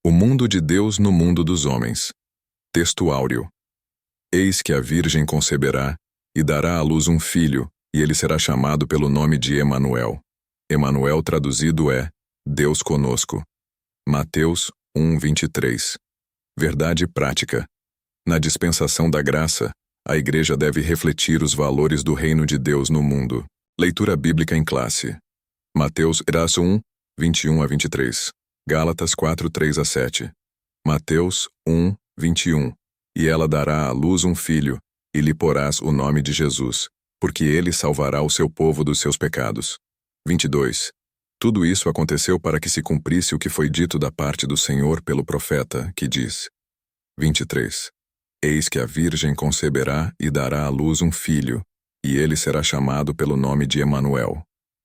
O mundo de Deus no mundo dos homens. Texto áureo. Eis que a Virgem conceberá e dará à luz um filho, e ele será chamado pelo nome de Emanuel. Emanuel traduzido é Deus conosco. Mateus 1:23. Verdade prática. Na dispensação da graça, a Igreja deve refletir os valores do reino de Deus no mundo. Leitura bíblica em classe. Mateus 1:21-23. Gálatas 4:3-7. Mateus 1:21. E ela dará à luz um filho, e lhe porás o nome de Jesus, porque ele salvará o seu povo dos seus pecados. 22. Tudo isso aconteceu para que se cumprisse o que foi dito da parte do Senhor pelo profeta, que diz. 23. Eis que a Virgem conceberá e dará à luz um filho, e ele será chamado pelo nome de Emanuel.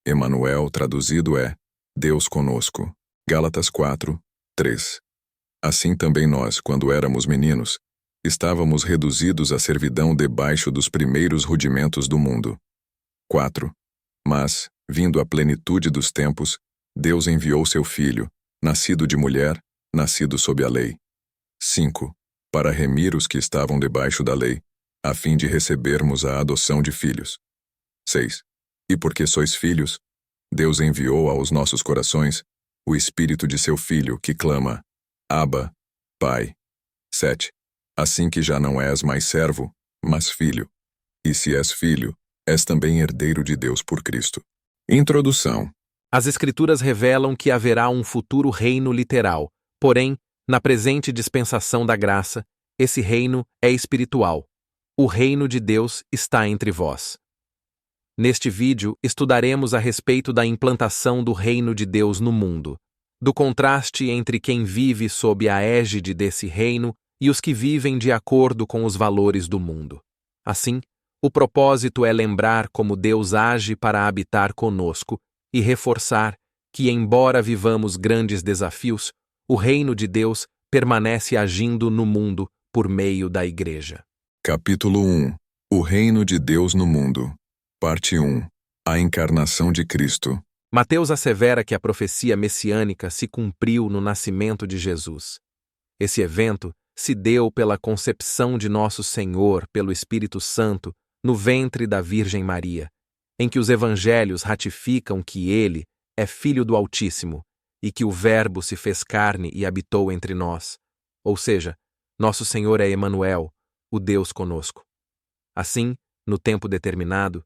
Emanuel traduzido é Deus conosco. Gálatas 4:3. Assim também nós, quando éramos meninos, estávamos reduzidos à servidão debaixo dos primeiros rudimentos do mundo. 4. Mas, vindo a plenitude dos tempos, Deus enviou seu Filho, nascido de mulher, nascido sob a lei. 5. Para remir os que estavam debaixo da lei, a fim de recebermos a adoção de filhos. 6. E porque sois filhos, Deus enviou aos nossos corações o Espírito de seu Filho, que clama, Abba, Pai. 7. Assim que já não és mais servo, mas filho. E se és filho, és também herdeiro de Deus por Cristo. Introdução. As Escrituras revelam que haverá um futuro reino literal, porém, na presente dispensação da graça, esse reino é espiritual. O reino de Deus está entre vós. Neste vídeo, estudaremos a respeito da implantação do reino de Deus no mundo, do contraste entre quem vive sob a égide desse reino e os que vivem de acordo com os valores do mundo. Assim, o propósito é lembrar como Deus age para habitar conosco e reforçar que, embora vivamos grandes desafios, o reino de Deus permanece agindo no mundo por meio da Igreja. Capítulo 1. O reino de Deus no mundo. Parte 1. A encarnação de Cristo. Mateus assevera que a profecia messiânica se cumpriu no nascimento de Jesus. Esse evento se deu pela concepção de Nosso Senhor pelo Espírito Santo no ventre da Virgem Maria, em que os evangelhos ratificam que ele é Filho do Altíssimo e que o Verbo se fez carne e habitou entre nós, ou seja, Nosso Senhor é Emanuel, o Deus conosco. Assim, no tempo determinado,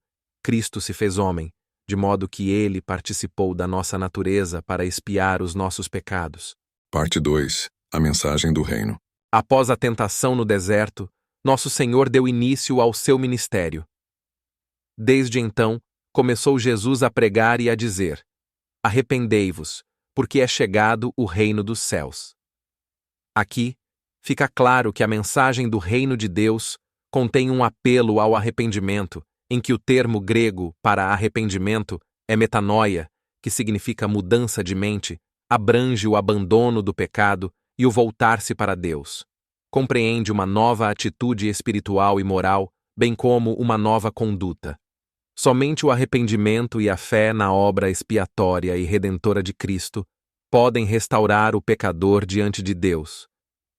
Cristo se fez homem, de modo que ele participou da nossa natureza para expiar os nossos pecados. Parte 2. A mensagem do reino. Após a tentação no deserto, Nosso Senhor deu início ao seu ministério. Desde então, começou Jesus a pregar e a dizer: Arrependei-vos, porque é chegado o reino dos céus. Aqui, fica claro que a mensagem do reino de Deus contém um apelo ao arrependimento, em que o termo grego para arrependimento é metanoia, que significa mudança de mente, abrange o abandono do pecado e o voltar-se para Deus. Compreende uma nova atitude espiritual e moral, bem como uma nova conduta. Somente o arrependimento e a fé na obra expiatória e redentora de Cristo podem restaurar o pecador diante de Deus.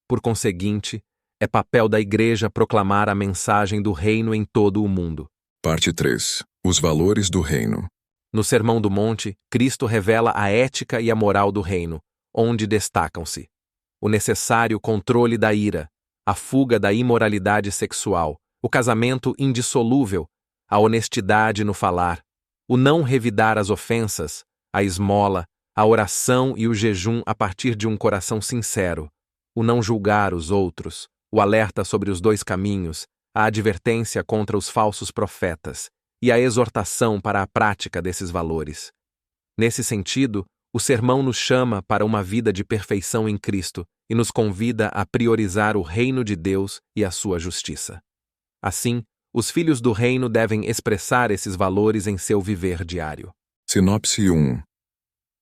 Por conseguinte, é papel da Igreja proclamar a mensagem do reino em todo o mundo. Parte 3. Os valores do reino. No Sermão do Monte, Cristo revela a ética e a moral do reino, onde destacam-se o necessário controle da ira, a fuga da imoralidade sexual, o casamento indissolúvel, a honestidade no falar, o não revidar as ofensas, a esmola, a oração e o jejum a partir de um coração sincero, o não julgar os outros, o alerta sobre os dois caminhos, a advertência contra os falsos profetas e a exortação para a prática desses valores. Nesse sentido, o sermão nos chama para uma vida de perfeição em Cristo e nos convida a priorizar o reino de Deus e a sua justiça. Assim, os filhos do reino devem expressar esses valores em seu viver diário. Sinopse 1.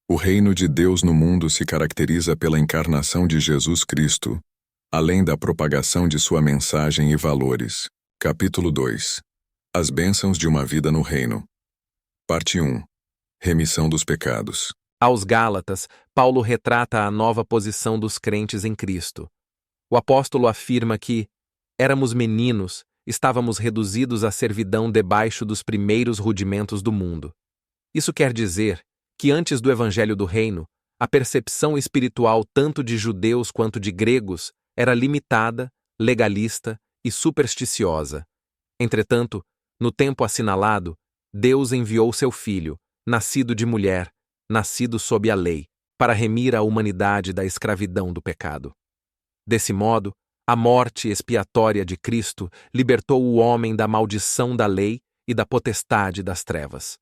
O reino de Deus no mundo se caracteriza pela encarnação de Jesus Cristo, além da propagação de sua mensagem e valores. Capítulo 2. As bênçãos de uma vida no reino. Parte 1. Remissão dos pecados. Aos Gálatas, Paulo retrata a nova posição dos crentes em Cristo. O apóstolo afirma que éramos meninos, estávamos reduzidos à servidão debaixo dos primeiros rudimentos do mundo. Isso quer dizer que antes do Evangelho do Reino, a percepção espiritual tanto de judeus quanto de gregos era limitada, legalista e supersticiosa. Entretanto, no tempo assinalado, Deus enviou seu Filho, nascido de mulher, nascido sob a lei, para remir a humanidade da escravidão do pecado. Desse modo, a morte expiatória de Cristo libertou o homem da maldição da lei e da potestade das trevas.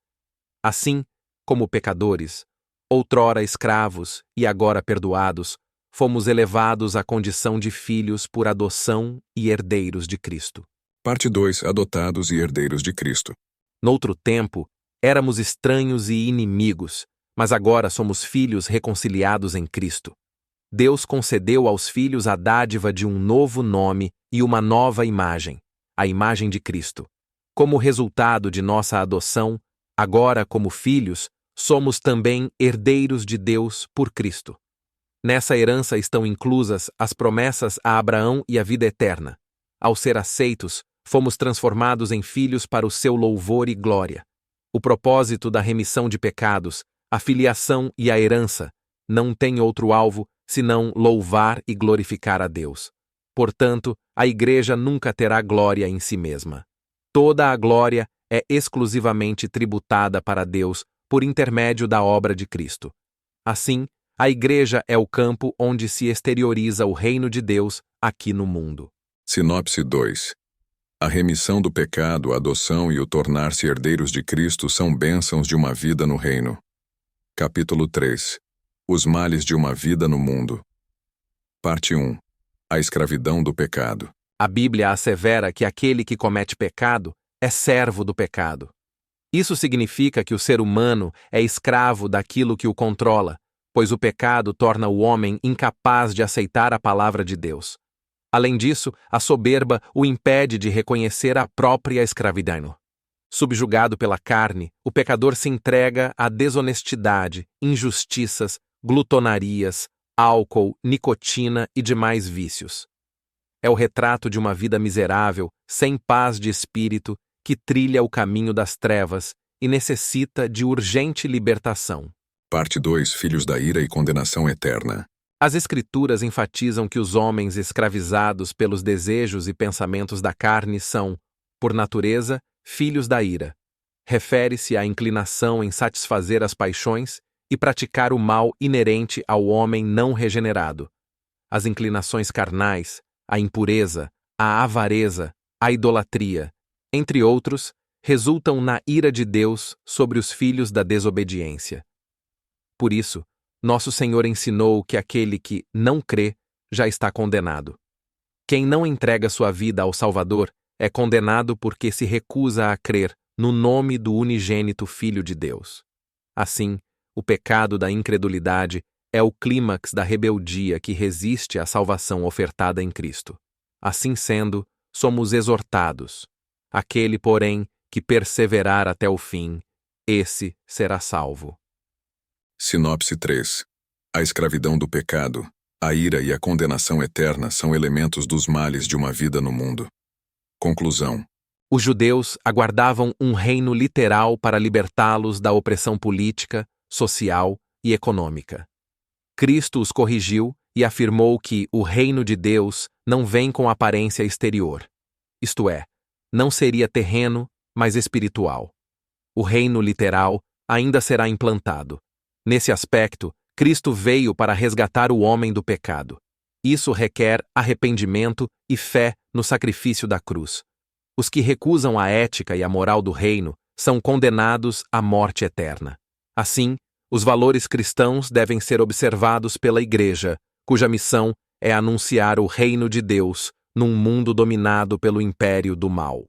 Assim, como pecadores, outrora escravos e agora perdoados, fomos elevados à condição de filhos por adoção e herdeiros de Cristo. Parte 2. Adotados e herdeiros de Cristo. Noutro tempo, éramos estranhos e inimigos, mas agora somos filhos reconciliados em Cristo. Deus concedeu aos filhos a dádiva de um novo nome e uma nova imagem, a imagem de Cristo. Como resultado de nossa adoção, agora como filhos, somos também herdeiros de Deus por Cristo. Nessa herança estão inclusas as promessas a Abraão e a vida eterna. Ao ser aceitos, fomos transformados em filhos para o seu louvor e glória. O propósito da remissão de pecados, a filiação e a herança, não tem outro alvo senão louvar e glorificar a Deus. Portanto, a Igreja nunca terá glória em si mesma. Toda a glória é exclusivamente tributada para Deus por intermédio da obra de Cristo. Assim, a Igreja é o campo onde se exterioriza o reino de Deus aqui no mundo. Sinopse 2. A remissão do pecado, a adoção e o tornar-se herdeiros de Cristo são bênçãos de uma vida no reino. Capítulo 3. Os males de uma vida no mundo. Parte 1. A escravidão do pecado. A Bíblia assevera que aquele que comete pecado é servo do pecado. Isso significa que o ser humano é escravo daquilo que o controla, pois o pecado torna o homem incapaz de aceitar a palavra de Deus. Além disso, a soberba o impede de reconhecer a própria escravidão. Subjugado pela carne, o pecador se entrega à desonestidade, injustiças, glutonarias, álcool, nicotina e demais vícios. É o retrato de uma vida miserável, sem paz de espírito, que trilha o caminho das trevas e necessita de urgente libertação. Parte 2. Filhos da ira e condenação eterna. As Escrituras enfatizam que os homens escravizados pelos desejos e pensamentos da carne são, por natureza, filhos da ira. Refere-se à inclinação em satisfazer as paixões e praticar o mal inerente ao homem não regenerado. As inclinações carnais, a impureza, a avareza, a idolatria, entre outros, resultam na ira de Deus sobre os filhos da desobediência. Por isso, nosso Senhor ensinou que aquele que não crê já está condenado. Quem não entrega sua vida ao Salvador é condenado porque se recusa a crer no nome do unigênito Filho de Deus. Assim, o pecado da incredulidade é o clímax da rebeldia que resiste à salvação ofertada em Cristo. Assim sendo, somos exortados. Aquele, porém, que perseverar até o fim, esse será salvo. Sinopse 3. A escravidão do pecado, a ira e a condenação eterna são elementos dos males de uma vida no mundo. Conclusão. Os judeus aguardavam um reino literal para libertá-los da opressão política, social e econômica. Cristo os corrigiu e afirmou que o reino de Deus não vem com aparência exterior. Isto é, não seria terreno, mas espiritual. O reino literal ainda será implantado. Nesse aspecto, Cristo veio para resgatar o homem do pecado. Isso requer arrependimento e fé no sacrifício da cruz. Os que recusam a ética e a moral do reino são condenados à morte eterna. Assim, os valores cristãos devem ser observados pela Igreja, cuja missão é anunciar o reino de Deus num mundo dominado pelo império do mal.